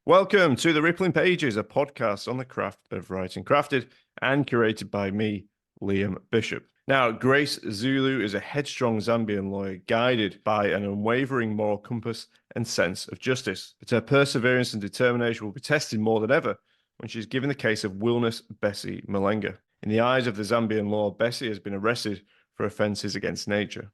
Welcome to the Rippling Pages, a podcast on the craft of writing, crafted and curated by me, Liam Bishop. Now, Grace Zulu is a headstrong Zambian lawyer guided by an unwavering moral compass and sense of justice. But her perseverance and determination will be tested more than ever when she's given the case of Willbess Bessy Mulenga. In the eyes of the Zambian law, Bessy has been arrested for offences against nature.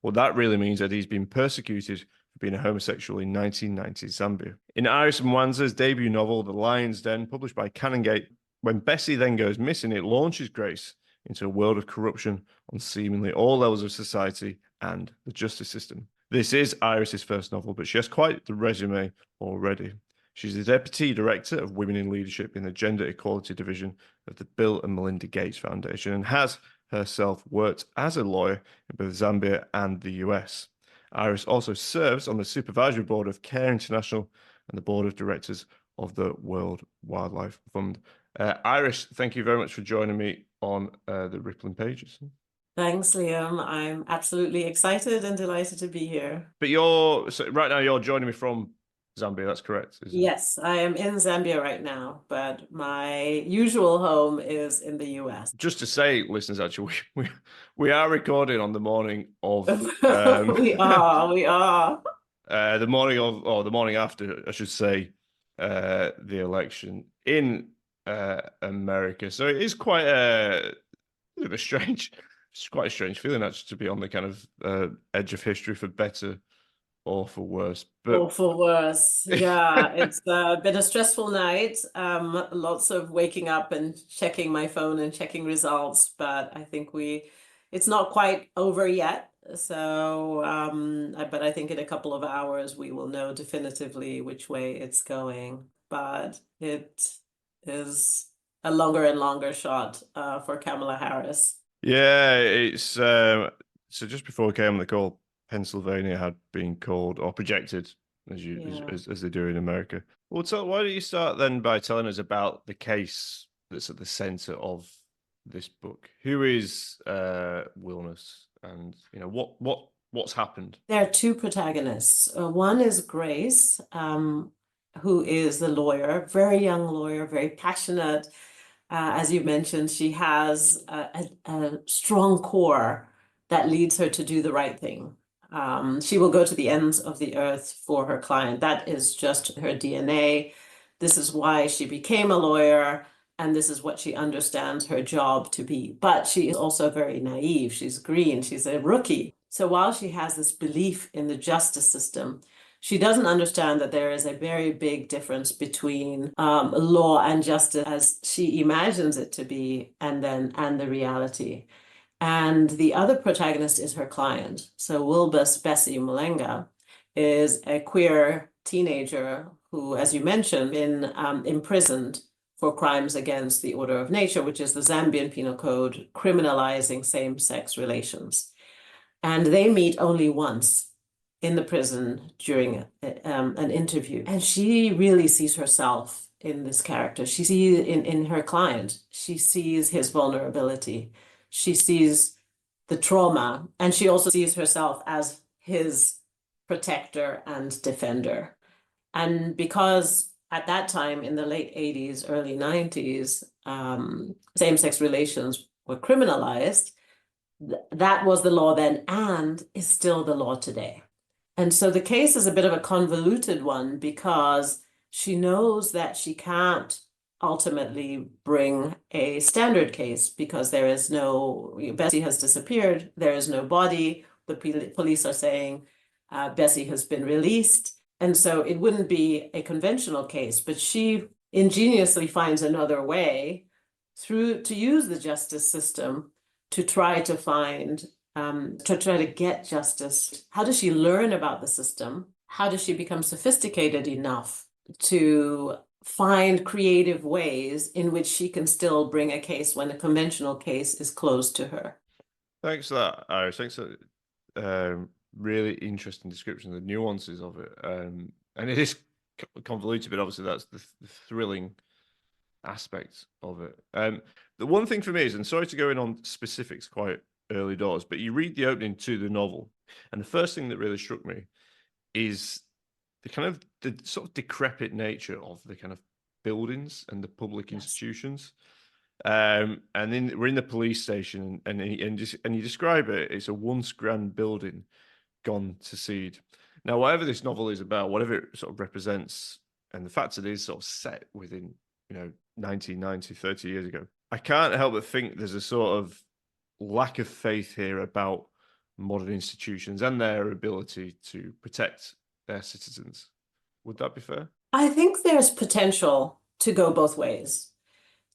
Well, that really means that he's been persecuted for being a homosexual in 1990s Zambia. In Iris Mwanza's debut novel, The Lion's Den, published by Canongate, when Bessy then goes missing, it launches Grace into a world of corruption on seemingly all levels of society and the justice system. This is Iris's first novel, but she has quite the resume already. She's the Deputy Director of Women in Leadership in the Gender Equality Division of the Bill and Melinda Gates Foundation and has herself worked as a lawyer in both Zambia and the US. Iris also serves on the supervisory board of Care International and the board of directors of the World Wildlife Fund. Iris, thank you very much for joining me on the Rippling Pages. Thanks, Liam. I'm absolutely excited and delighted to be here. But right now you're joining me from Zambia, that's correct? Yes, I am in Zambia right now, but my usual home is in the US. Just to say, listeners, actually, we are recording on the morning of we are. The morning of, or the morning after, I should say, the election in America. So it is quite a bit of a strange, it's quite a strange feeling actually to be on the kind of edge of history, for better or for worse. Or for worse, yeah. It's been a stressful night. Lots of waking up and checking my phone and checking results, but I think it's not quite over yet. So, but I think in a couple of hours we will know definitively which way it's going. But it is a longer and longer shot for Kamala Harris. Yeah, it's so just before we came on the call, Pennsylvania had been called or projected as they do in America. Well, why don't you start then by telling us about the case that's at the center of this book? Who is Willbess, and what's happened? There are two protagonists. One is Grace, who is the lawyer, very young lawyer, very passionate. As you mentioned, she has a strong core that leads her to do the right thing. She will go to the ends of the earth for her client. That is just her DNA. This is why she became a lawyer, and this is what she understands her job to be. But she is also very naive. She's green. She's a rookie. So while she has this belief in the justice system, she doesn't understand that there is a very big difference between law and justice as she imagines it to be, and the reality. And the other protagonist is her client. So Willbess Bessy Mulenga is a queer teenager who, as you mentioned, been imprisoned for crimes against the order of nature, which is the Zambian Penal Code criminalizing same-sex relations. And they meet only once in the prison during an interview. And she really sees herself in this character. She sees in her client, she sees his vulnerability. She sees the trauma, and she also sees herself as his protector and defender. And because at that time in the late 80s, early 90s, same-sex relations were criminalized, that was the law then and is still the law today. And so the case is a bit of a convoluted one because she knows that she can't ultimately bring a standard case because there is no, Bessy has disappeared, there is no body, the police are saying Bessy has been released, and so it wouldn't be a conventional case, but she ingeniously finds another way to use the justice system to try to find, to try to get justice. How does she learn about the system? How does she become sophisticated enough to find creative ways in which she can still bring a case when a conventional case is closed to her? Thanks for that, Iris. Thanks for really interesting description of the nuances of it. And it is convoluted, but obviously that's the thrilling aspect of it. The one thing for me is, and sorry to go in on specifics quite early doors, but you read the opening to the novel, and the first thing that really struck me is the sort of decrepit nature of the kind of buildings and the public Yes. institutions. And then we're in the police station, and you describe it. It's a once grand building gone to seed. Now, whatever this novel is about, whatever it sort of represents, and the fact that it is sort of set within 1990, 30 years ago, I can't help but think there's a sort of lack of faith here about modern institutions and their ability to protect their citizens. Would that be fair? I think there's potential to go both ways.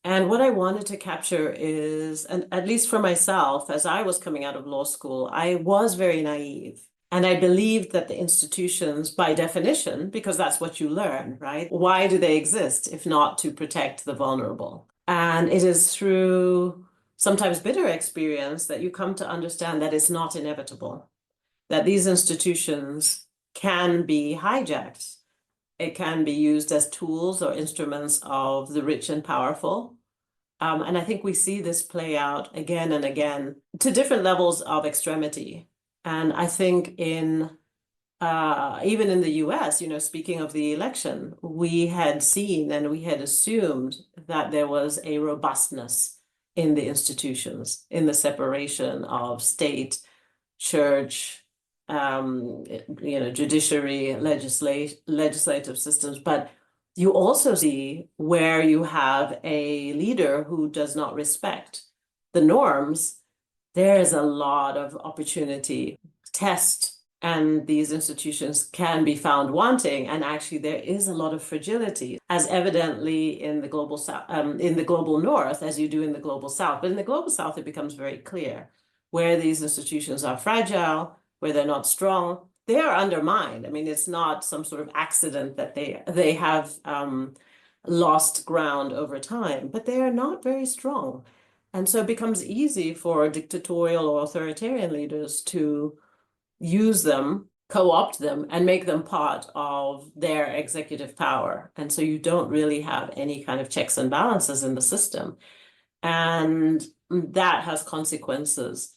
And what I wanted to capture is, and at least for myself, as I was coming out of law school, I was very naive. And I believed that the institutions, by definition, because that's what you learn, right? Why do they exist if not to protect the vulnerable? And it is through sometimes bitter experience that you come to understand that it's not inevitable, that these institutions can be hijacked. It can be used as tools or instruments of the rich and powerful. And I think we see this play out again and again to different levels of extremity. And I think even in the US, speaking of the election, we had seen and we had assumed that there was a robustness in the institutions, in the separation of state, church, judiciary, legislative systems. But you also see where you have a leader who does not respect the norms, there is a lot of opportunity to test, and these institutions can be found wanting. And actually, there is a lot of fragility, as evidently in the global south, in the global north, as you do in the global south. But in the global south, it becomes very clear where these institutions are fragile, where they're not strong. They are undermined. I mean, it's not some sort of accident that they have lost ground over time, but they are not very strong. And so it becomes easy for dictatorial or authoritarian leaders to use them, co-opt them, and make them part of their executive power. And so you don't really have any kind of checks and balances in the system. And that has consequences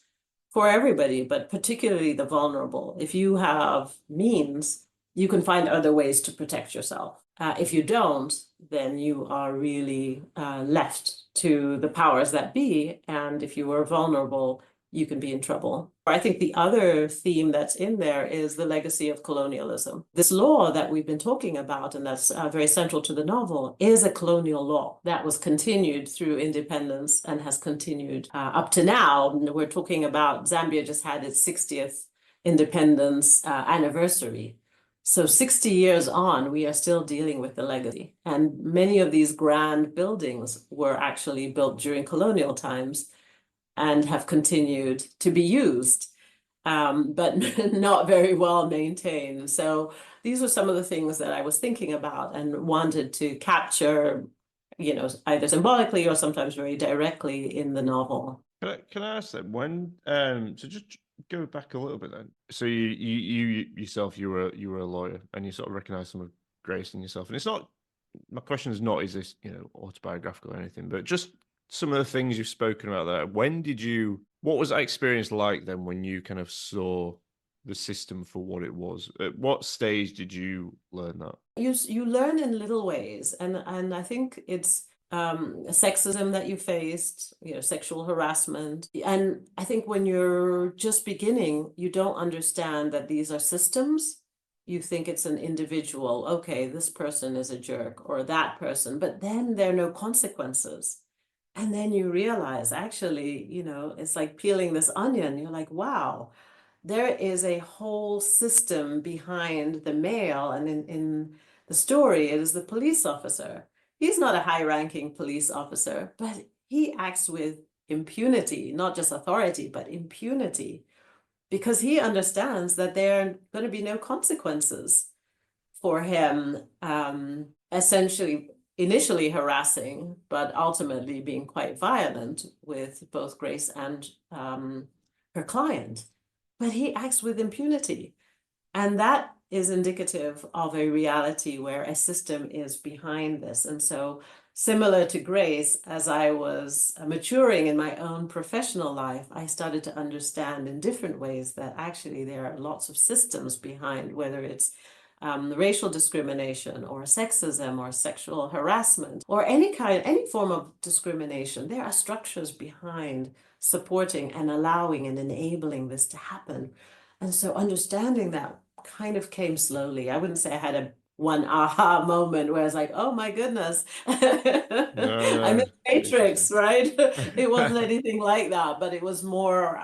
for everybody, but particularly the vulnerable. If you have means, you can find other ways to protect yourself. If you don't, then you are really left to the powers that be. And if you are vulnerable, you can be in trouble. I think the other theme that's in there is the legacy of colonialism. This law that we've been talking about, and that's very central to the novel, is a colonial law that was continued through independence and has continued up to now. We're talking about Zambia just had its 60th independence anniversary. So 60 years on, we are still dealing with the legacy. And many of these grand buildings were actually built during colonial times and have continued to be used, but not very well maintained. So these are some of the things that I was thinking about and wanted to capture, either symbolically or sometimes very directly in the novel. Can I ask that so just go back a little bit then. So you yourself, you were a lawyer, and you sort of recognize some of Grace in yourself. And it's not, my question is not, is this, autobiographical or anything, but just some of the things you've spoken about there. What was that experience like then when you kind of saw the system for what it was? At what stage did you learn that? You learn in little ways. And I think it's sexism that you faced, sexual harassment. And I think when you're just beginning, you don't understand that these are systems. You think it's an individual. Okay, this person is a jerk, or that person, but then there are no consequences. And then you realize, actually, it's like peeling this onion. You're like, wow, there is a whole system behind the male. And in the story, it is the police officer. He's not a high-ranking police officer, but he acts with impunity, not just authority, but impunity, because he understands that there are going to be no consequences for him, essentially initially harassing, but ultimately being quite violent with both Grace and her client. But he acts with impunity. And that is indicative of a reality where a system is behind this. And so, similar to Grace, as I was maturing in my own professional life, I started to understand in different ways that actually there are lots of systems behind, whether it's racial discrimination or sexism or sexual harassment or any form of discrimination, there are structures behind supporting and allowing and enabling this to happen. And so understanding that kind of came slowly. I wouldn't say I had one aha moment where I was like, oh my goodness, I'm in Matrix, right? It wasn't anything like that, but it was more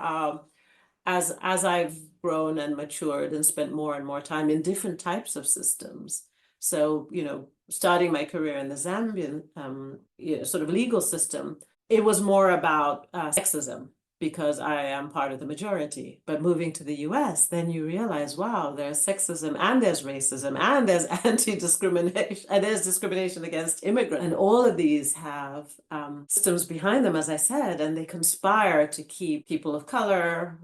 as I've grown and matured and spent more and more time in different types of systems. So, starting my career in the Zambian sort of legal system, it was more about sexism because I am part of the majority. But moving to the US, then you realize, wow, there's sexism and there's racism and there's anti-discrimination and there's discrimination against immigrants. And all of these have systems behind them, as I said, and they conspire to keep people of color,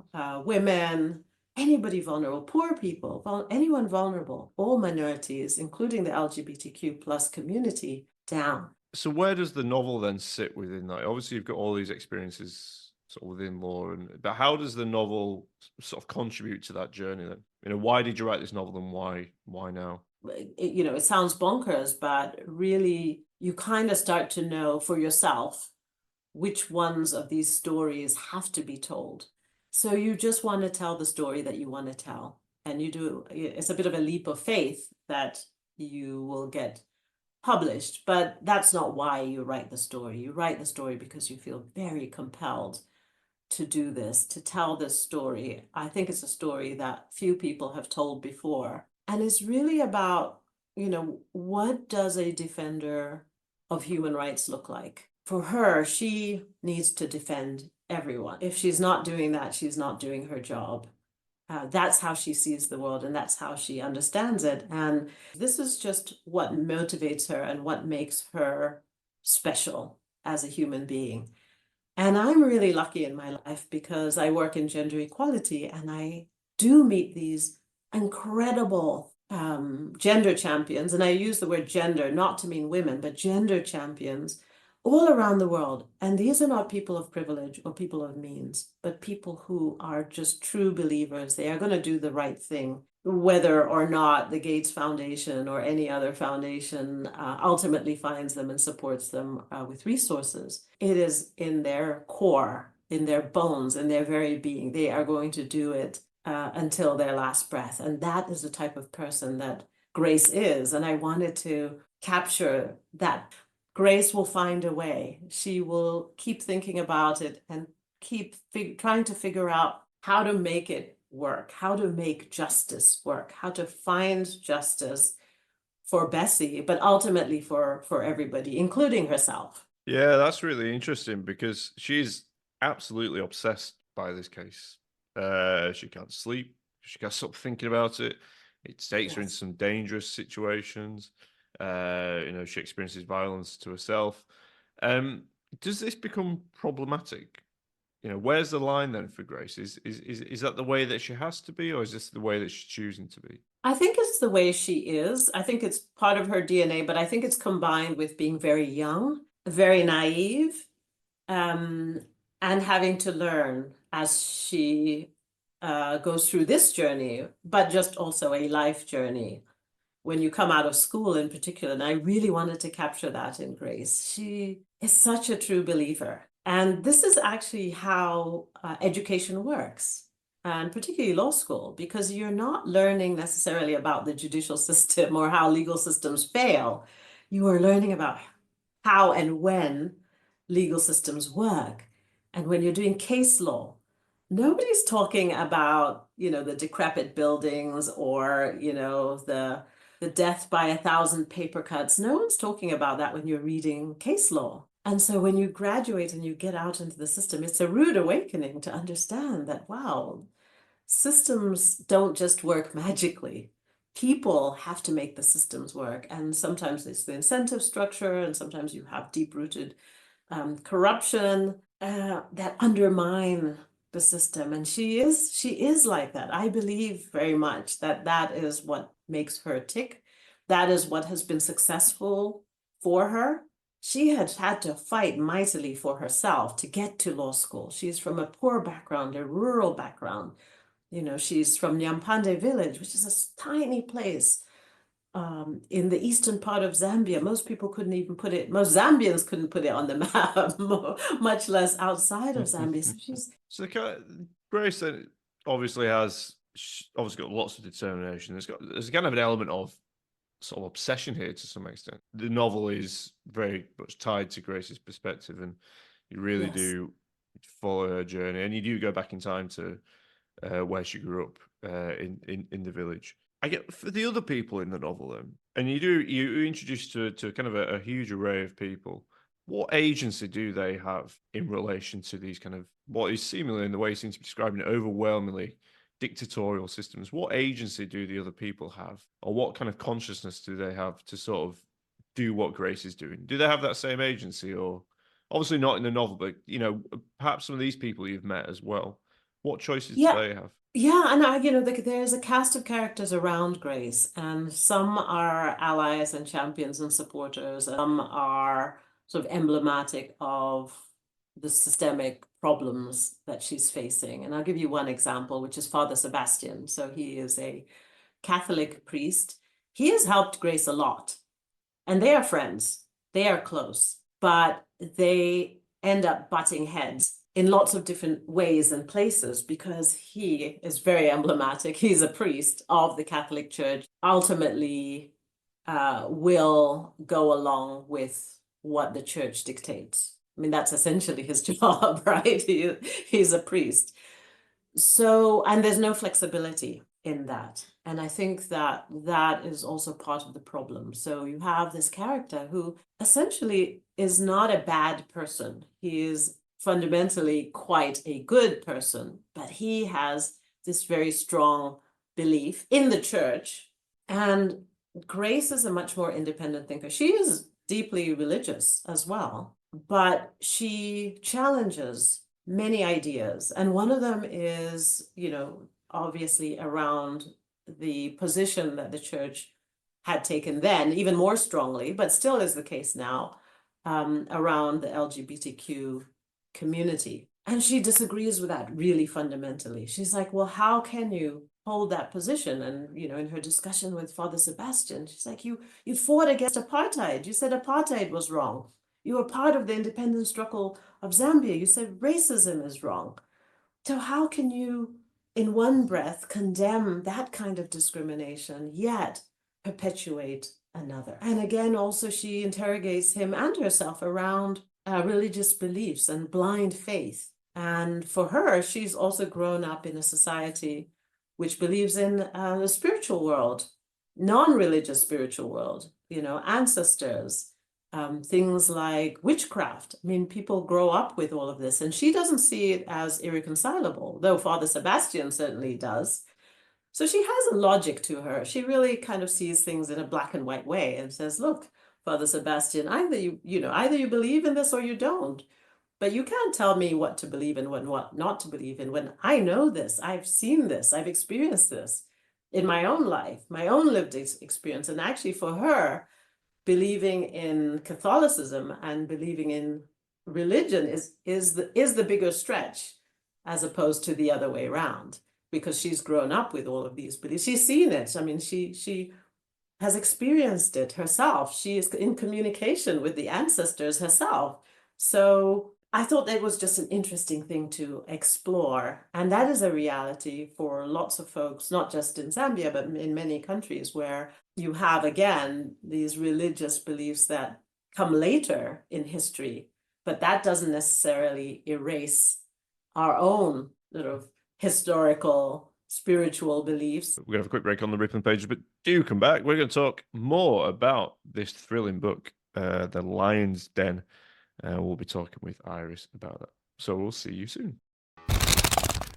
women, anybody vulnerable, poor people, anyone vulnerable, all minorities, including the LGBTQ plus community, down. So where does the novel then sit within that? Obviously, you've got all these experiences sort of within law, but how does the novel sort of contribute to that journey then? Why did you write this novel and why now? It sounds bonkers, but really you kind of start to know for yourself which ones of these stories have to be told. So you just want to tell the story that you want to tell. And it's a bit of a leap of faith that you will get published, but that's not why you write the story. You write the story because you feel very compelled to do this, to tell this story. I think it's a story that few people have told before. And it's really about, what does a defender of human rights look like? For her, she needs to defend everyone. If she's not doing that, she's not doing her job. That's how she sees the world and that's how she understands it. And this is just what motivates her and what makes her special as a human being. And I'm really lucky in my life because I work in gender equality and I do meet these incredible gender champions. And I use the word gender not to mean women, but gender champions all around the world. And these are not people of privilege or people of means, but people who are just true believers. They are going to do the right thing, whether or not the Gates Foundation or any other foundation ultimately finds them and supports them with resources. It is in their core, in their bones, in their very being. They are going to do it until their last breath. And that is the type of person that Grace is. And I wanted to capture that. Grace will find a way. She will keep thinking about it and keep trying to figure out how to make it work, how to make justice work, how to find justice for Bessy, but ultimately for everybody, including herself. Yeah, that's really interesting because she's absolutely obsessed by this case. She can't sleep. She can't stop thinking about it. It takes her into some dangerous situations. She experiences violence to herself. Does this become problematic? Where's the line then for Grace? Is that the way that she has to be, or is this the way that she's choosing to be? I think it's the way she is. I think it's part of her DNA, but I think it's combined with being very young, very naive, and having to learn as she goes through this journey, but just also a life journey. When you come out of school in particular, and I really wanted to capture that in Grace. She is such a true believer. And this is actually how education works, and particularly law school, because you're not learning necessarily about the judicial system or how legal systems fail. You are learning about how and when legal systems work. And when you're doing case law, nobody's talking about, the decrepit buildings or, the death by 1,000 paper cuts. No one's talking about that when you're reading case law. And so when you graduate and you get out into the system, it's a rude awakening to understand that, wow, systems don't just work magically. People have to make the systems work. And sometimes it's the incentive structure, and sometimes you have deep-rooted corruption that undermine the system. And she is like that. I believe very much that is what makes her tick. That is what has been successful for her. She had to fight mightily for herself to get to law school. She's from a poor background, a rural background. She's from Nyampande village, which is a tiny place in the eastern part of Zambia. Most people couldn't even put it, most Zambians couldn't put it on the map, much less outside of Zambia. So she's... So Grace then obviously has obviously got lots of determination. There's kind of an element of sort of obsession here to some extent. The novel is very much tied to Grace's perspective, and you really Yes. do follow her journey, and you do go back in time to where she grew up in the village. I get for the other people in the novel, then, and you introduce to kind of a huge array of people. What agency do they have in relation to these kind of what is seemingly, in the way you seem to be describing it, overwhelmingly dictatorial systems? What agency do the other people have, or what kind of consciousness do they have to sort of do what Grace is doing? Do they have that same agency, or obviously not in the novel, but perhaps some of these people you've met as well? What choices do they have? Yeah, and there's a cast of characters around Grace, and some are allies and champions and supporters, and some are sort of emblematic of the systemic problems that she's facing. And I'll give you one example, which is Father Sebastian. So he is a Catholic priest. He has helped Grace a lot, and they are friends. They are close, but they end up butting heads in lots of different ways and places because he is very emblematic. He's a priest of the Catholic Church, ultimately will go along with what the church dictates. I mean, that's essentially his job, right? He's a priest. So, and there's no flexibility in that. And I think that that is also part of the problem. So you have this character who essentially is not a bad person. He is fundamentally quite a good person, but he has this very strong belief in the church. And Grace is a much more independent thinker. She is deeply religious as well, but she challenges many ideas. And one of them is, obviously around the position that the church had taken then, even more strongly, but still is the case now, around the LGBTQ community. And she disagrees with that really fundamentally. She's like, well, how can you hold that position? And, in her discussion with Father Sebastian, she's like, you fought against apartheid. You said apartheid was wrong. You were part of the independence struggle of Zambia. You said racism is wrong. So how can you, in one breath, condemn that kind of discrimination, yet perpetuate another? And again, also she interrogates him and herself around religious beliefs and blind faith. And for her, she's also grown up in a society which believes in the spiritual world, non-religious spiritual world, ancestors, things like witchcraft. I mean, people grow up with all of this, and she doesn't see it as irreconcilable, though Father Sebastian certainly does. So she has a logic to her. She really kind of sees things in a black and white way and says, look, Father Sebastian, either you believe in this or you don't, but you can't tell me what to believe in and what not to believe in when I know this, I've seen this, I've experienced this in my own life, my own lived experience. And actually for her, believing in Catholicism and believing in religion is the bigger stretch as opposed to the other way around, because she's grown up with all of these beliefs. She's seen it. I mean, she has experienced it herself. She is in communication with the ancestors herself. So I thought that was just an interesting thing to explore. And that is a reality for lots of folks, not just in Zambia, but in many countries where you have, again, these religious beliefs that come later in history, but that doesn't necessarily erase our own sort of historical spiritual beliefs. We're going to have a quick break on the Rippling Pages, but do come back. We're going to talk more about this thrilling book, The Lion's Den. We'll be talking with Iris about that. So we'll see you soon.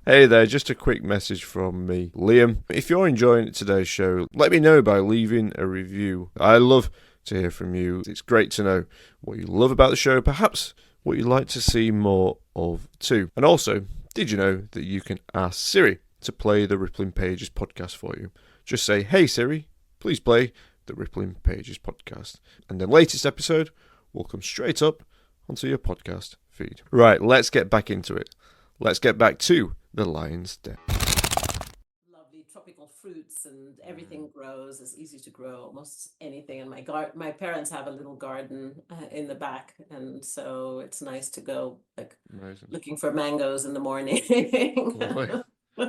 Hey there, just a quick message from me, Liam. If you're enjoying today's show, let me know by leaving a review. I love to hear from you. It's great to know what you love about the show, perhaps what you'd like to see more of too. And also, did you know that you can ask Siri to play the Rippling Pages podcast for you? Just say, hey Siri, please play the Rippling Pages podcast. And the latest episode will come straight up onto your podcast feed. Right, let's get back into it. Let's get back to The Lion's Den. Lovely tropical fruits and everything grows. It's easy to grow almost anything. And my parents have a little garden in the back, and so it's nice to go like Amazing. looking for mangoes in the morning.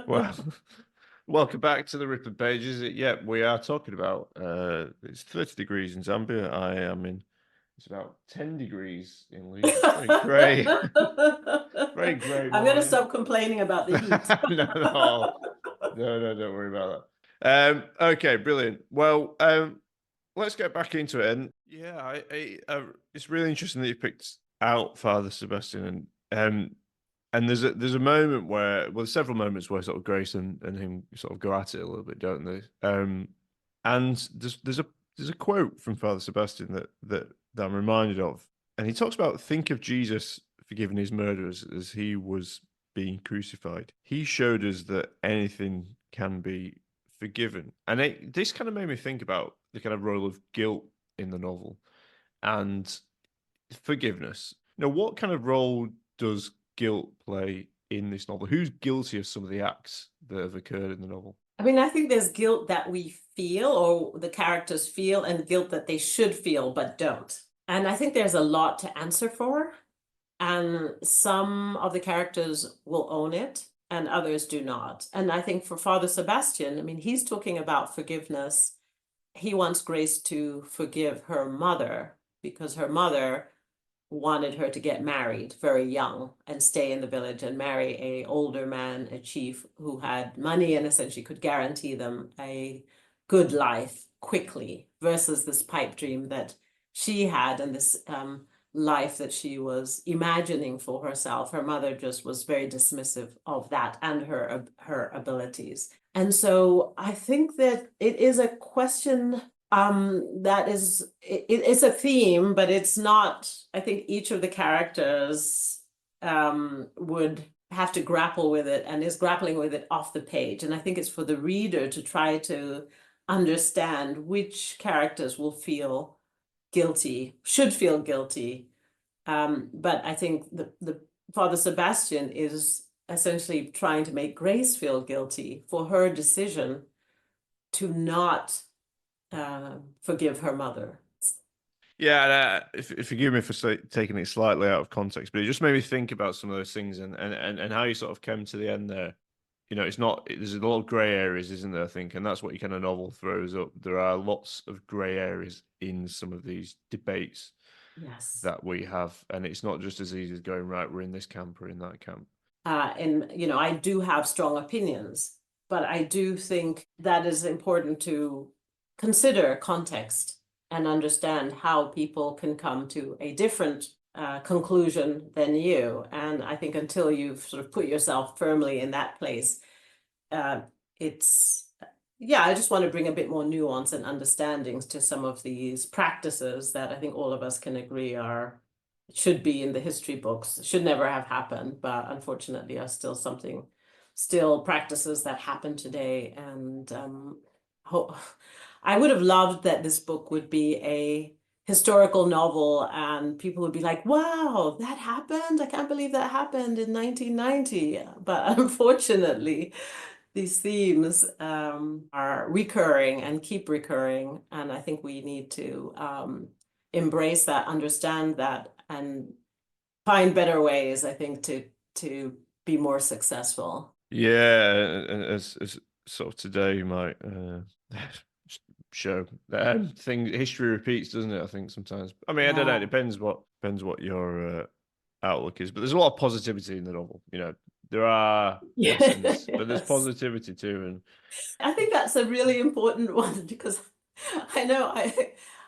Well, welcome back to the Rippling Pages. Yeah, we are talking about it's 30 degrees in Zambia. I am in, it's about 10 degrees in Leeds. It's very grey. Very grey I'm going to morning. stop complaining about the heat. No, don't worry about that. Okay, brilliant. Well, let's get back into it. And yeah, it's really interesting that you picked out Father Sebastian, and there's a moment where, well, several moments where sort of Grace and him sort of go at it a little bit, don't they? And there's a quote from Father Sebastian that I'm reminded of, and he talks about, think of Jesus forgiving his murderers as he was being crucified. He showed us that anything can be forgiven, and this kind of made me think about the kind of role of guilt in the novel and forgiveness. What kind of role does guilt play in this novel? Who's guilty of some of the acts that have occurred in the novel? I mean, I think there's guilt that we feel or the characters feel, and guilt that they should feel but don't. And I think there's a lot to answer for. And some of the characters will own it and others do not. And I think for Father Sebastian, I mean, he's talking about forgiveness. He wants Grace to forgive her mother because her mother wanted her to get married very young and stay in the village and marry a older man, a chief who had money and essentially could guarantee them a good life quickly, versus this pipe dream that she had and this life that she was imagining for herself. Her mother just was very dismissive of that and her abilities. And so I think that it is a question that is, it's a theme, but it's not, I think each of the characters would have to grapple with it and is grappling with it off the page. And I think it's for the reader to try to understand which characters will feel guilty, should feel guilty. But I think the Father Sebastian is essentially trying to make Grace feel guilty for her decision to not forgive her mother. Yeah, and, forgive me for taking it slightly out of context, but it just made me think about some of those things and how you sort of came to the end there. It's not, there's a lot of grey areas, isn't there, I think, and that's what your kind of novel throws up. There are lots of grey areas in some of these debates that we have, and it's not just as easy as going, right, we're in this camp or in that camp. And, I do have strong opinions, but I do think that is important to consider context and understand how people can come to a different conclusion than you. And I think until you've sort of put yourself firmly in that place, I just want to bring a bit more nuance and understandings to some of these practices that I think all of us can agree should be in the history books, should never have happened, but unfortunately are still practices that happen today. And I would have loved that this book would be a historical novel and people would be like, wow, that happened. I can't believe that happened in 1990. But unfortunately, these themes are recurring and keep recurring. And I think we need to embrace that, understand that, and find better ways, I think, to be more successful. Yeah, as sort of today might show history repeats, doesn't it? I think sometimes. I mean, I don't know. It depends what your outlook is, but there's a lot of positivity in the novel. There are lessons, but there's positivity too, and I think that's a really important one because I know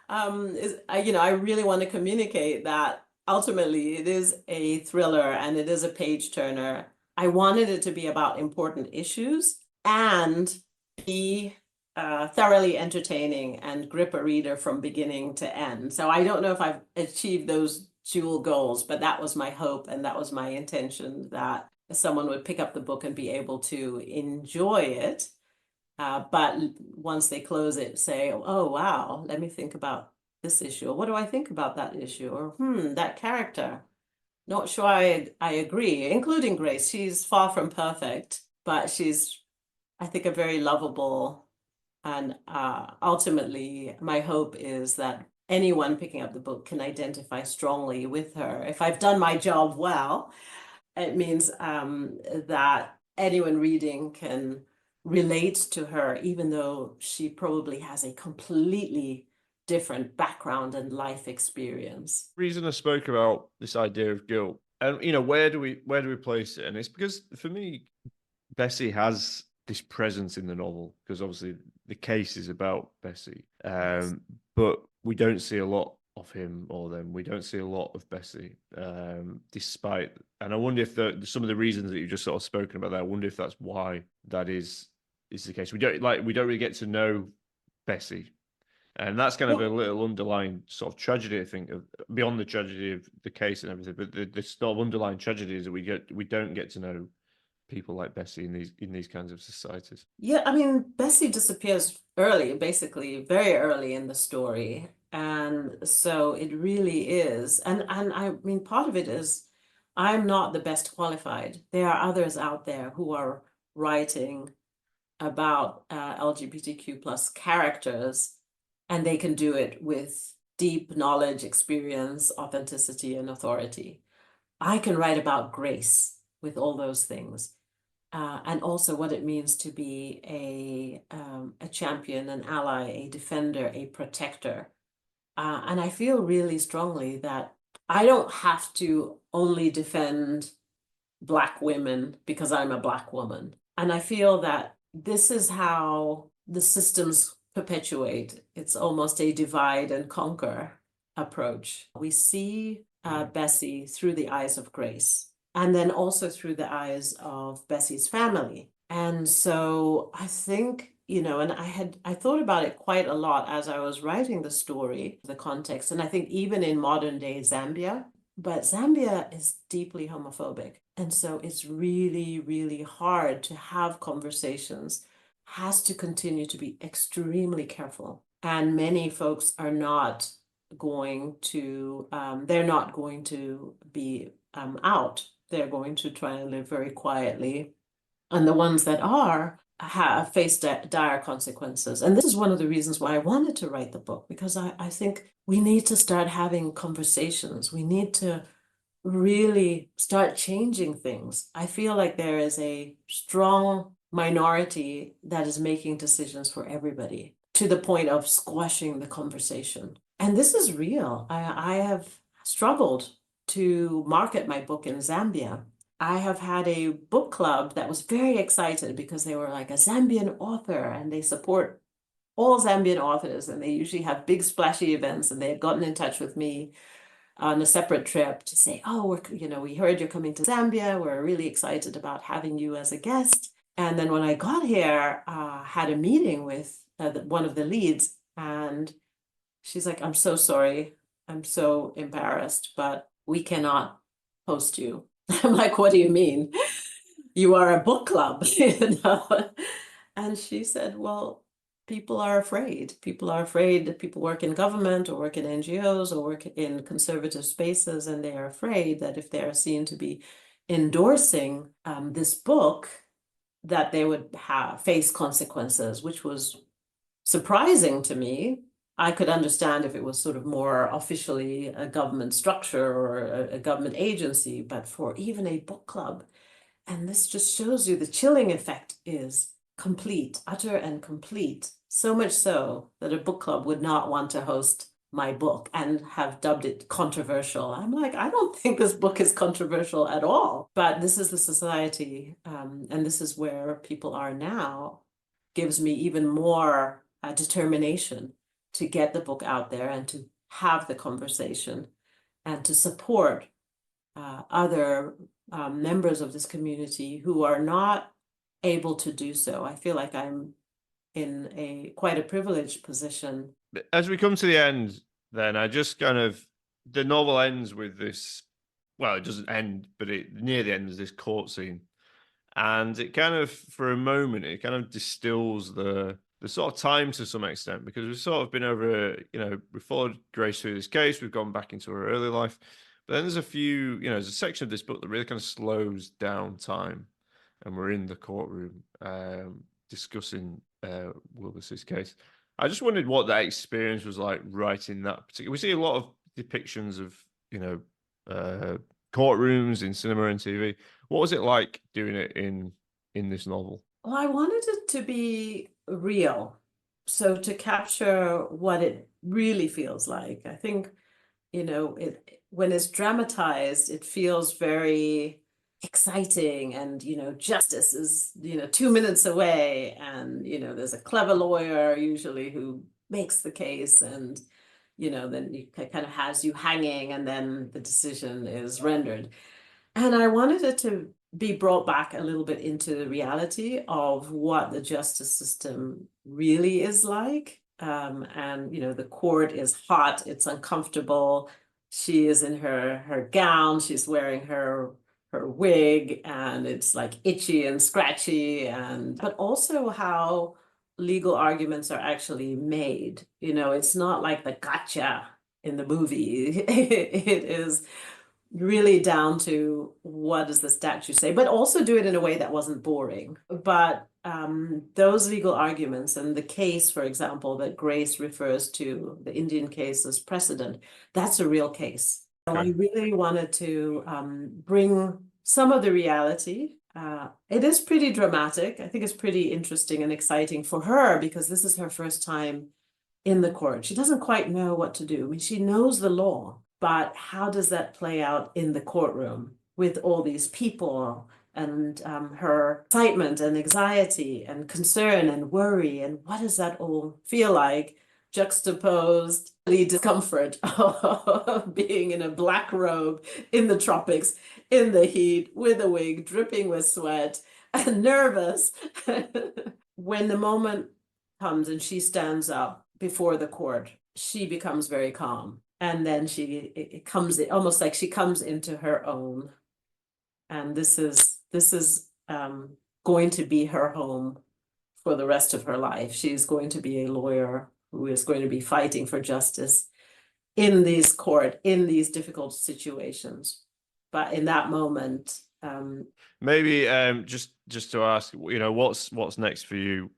I really want to communicate that ultimately it is a thriller and it is a page turner. I wanted it to be about important issues and be thoroughly entertaining and grip a reader from beginning to end. So I don't know if I've achieved those dual goals, but that was my hope and that was my intention, that someone would pick up the book and be able to enjoy it. But once they close it, say, oh, wow, let me think about this issue. Or what do I think about that issue? Or, that character. Not sure I agree, including Grace. She's far from perfect, but she's I think, a very lovable, and ultimately my hope is that anyone picking up the book can identify strongly with her. If I've done my job well, it means that anyone reading can relate to her, even though she probably has a completely different background and life experience. The reason I spoke about this idea of guilt, and where do we place it? And it's because for me, Bessy has this presence in the novel, because obviously the case is about Bessy, Yes. but we don't see a lot of him or them. We don't see a lot of Bessy, despite. And I wonder if some of the reasons that you've just sort of spoken about that. I wonder if that's why that is the case. We don't really get to know Bessy, and that's kind of a little underlying sort of tragedy, I think, beyond the tragedy of the case and everything. But the sort of underlying tragedy is that we don't get to know people like Bessy in these kinds of societies. Yeah, I mean, Bessie disappears early, basically, very early in the story. And so it really is. And I mean, part of it is I'm not the best qualified. There are others out there who are writing about LGBTQ plus characters, and they can do it with deep knowledge, experience, authenticity, and authority. I can write about grace with all those things, and also what it means to be a champion, an ally, a defender, a protector. And I feel really strongly that I don't have to only defend Black women because I'm a Black woman. And I feel that this is how the systems perpetuate. It's almost a divide and conquer approach. We see Bessy through the eyes of Grace, and then also through the eyes of Bessy's family. And so I think, and I thought about it quite a lot as I was writing the story, the context, and I think even in modern day Zambia, but Zambia is deeply homophobic. And so it's really, really hard to have conversations, has to continue to be extremely careful. And many folks are not going to, they're not going to be out. They're going to try and live very quietly. And the ones that are have faced dire consequences. And this is one of the reasons why I wanted to write the book, because I think we need to start having conversations. We need to really start changing things. I feel like there is a strong minority that is making decisions for everybody to the point of squashing the conversation. And this is real. I have struggled to market my book in Zambia. I have had a book club that was very excited because they were like a Zambian author and they support all Zambian authors, and they usually have big splashy events, and they had gotten in touch with me on a separate trip to say, oh, we heard you're coming to Zambia. We're really excited about having you as a guest. And then when I got here, had a meeting with one of the leads, and she's like, I'm so sorry. I'm so embarrassed, but we cannot host you. I'm like, what do you mean? You are a book club, And she said, well, people are afraid. People are afraid that people work in government or work in NGOs or work in conservative spaces, and they are afraid that if they are seen to be endorsing this book, that they would face consequences, which was surprising to me. I could understand if it was sort of more officially a government structure or a government agency, but for even a book club, and this just shows you the chilling effect is complete, utter and complete. So much so that a book club would not want to host my book and have dubbed it controversial. I'm like, I don't think this book is controversial at all. But this is the society, and this is where people are now, gives me even more determination to get the book out there and to have the conversation and to support other members of this community who are not able to do so. I feel like I'm in quite a privileged position. As we come to the end, then I just the novel ends with this. Well, it doesn't end, but near the end is this court scene, and it kind of, for a moment, it kind of distills the sort of time to some extent, because we've sort of been over, we followed Grace through this case, we've gone back into her early life, but then there's a few, there's a section of this book that really kind of slows down time, and we're in the courtroom. discussing Willbess's case. I just wondered what that experience was like writing that particular. We see a lot of depictions of, courtrooms in cinema and TV. What was it like doing it in this novel? Well, I wanted it to be real. So to capture what it really feels like. I think, when it's dramatized, it feels very exciting, and justice is 2 minutes away, and there's a clever lawyer usually who makes the case, and then you kind of has you hanging, and then the decision is rendered. And I wanted it to be brought back a little bit into the reality of what the justice system really is like. And the court is hot, it's uncomfortable. She is in her gown, she's wearing her wig, and it's like itchy and scratchy, but also how legal arguments are actually made. It's not like the gotcha in the movie. It is really down to what does the statute say, but also do it in a way that wasn't boring. But those legal arguments, and the case, for example, that Grace refers to, the Indian case as precedent, that's a real case. So I really wanted to bring some of the reality. It is pretty dramatic. I think it's pretty interesting and exciting for her, because this is her first time in the court. She doesn't quite know what to do. I mean, she knows the law, but how does that play out in the courtroom with all these people, and her excitement and anxiety and concern and worry, and what does that all feel like, juxtaposed the discomfort of being in a black robe in the tropics, in the heat, with a wig, dripping with sweat, and nervous. When the moment comes and she stands up before the court, she becomes very calm. And then it comes almost like she comes into her own. And this is going to be her home for the rest of her life. She's going to be a lawyer who is going to be fighting for justice in these difficult situations. But in that moment, maybe just to ask, what's next for you,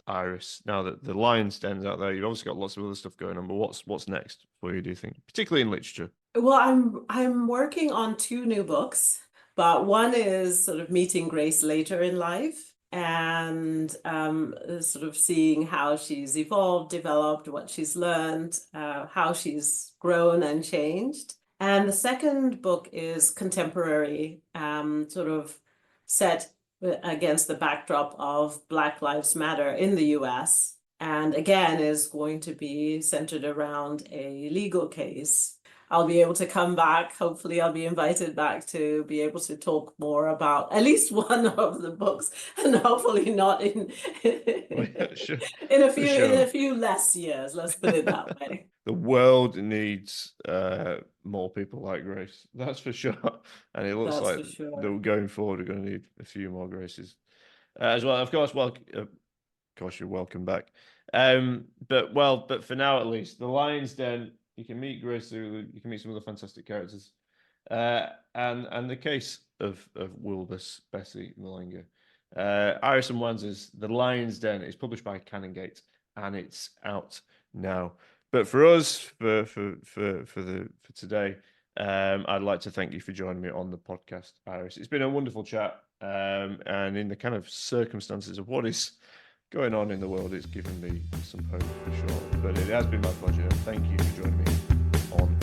Iris? Now that the Lion's Den's out there, you've obviously got lots of other stuff going on, but what's next for you, do you think, particularly in literature? Well, I'm working on 2 new books, but one is sort of meeting Grace later in life, and sort of seeing how she's evolved, developed, what she's learned, how she's grown and changed. And the second book is contemporary, sort of set against the backdrop of Black Lives Matter in the US. And again, is going to be centered around a legal case. I'll be able to come back. Hopefully I'll be invited back to be able to talk more about at least one of the books, and hopefully not in Sure. in a few less years, let's put it that way. The world needs more people like Grace, that's for sure. And it looks like that going forward, we're going to need a few more Graces as well. Of course, you're welcome back. But for now, at least, the Lion's Den. You can meet Grace Zulu. You can meet some other fantastic characters, and the case of Willbess Bessy Mulenga. Iris and Mwanza's The Lion's Den is published by Canongate, and it's out now. But for us, for today, I'd like to thank you for joining me on the podcast, Iris. It's been a wonderful chat, and in the kind of circumstances of what is going on in the world, it's given me some hope for sure. But it has been my pleasure. Thank you for joining me on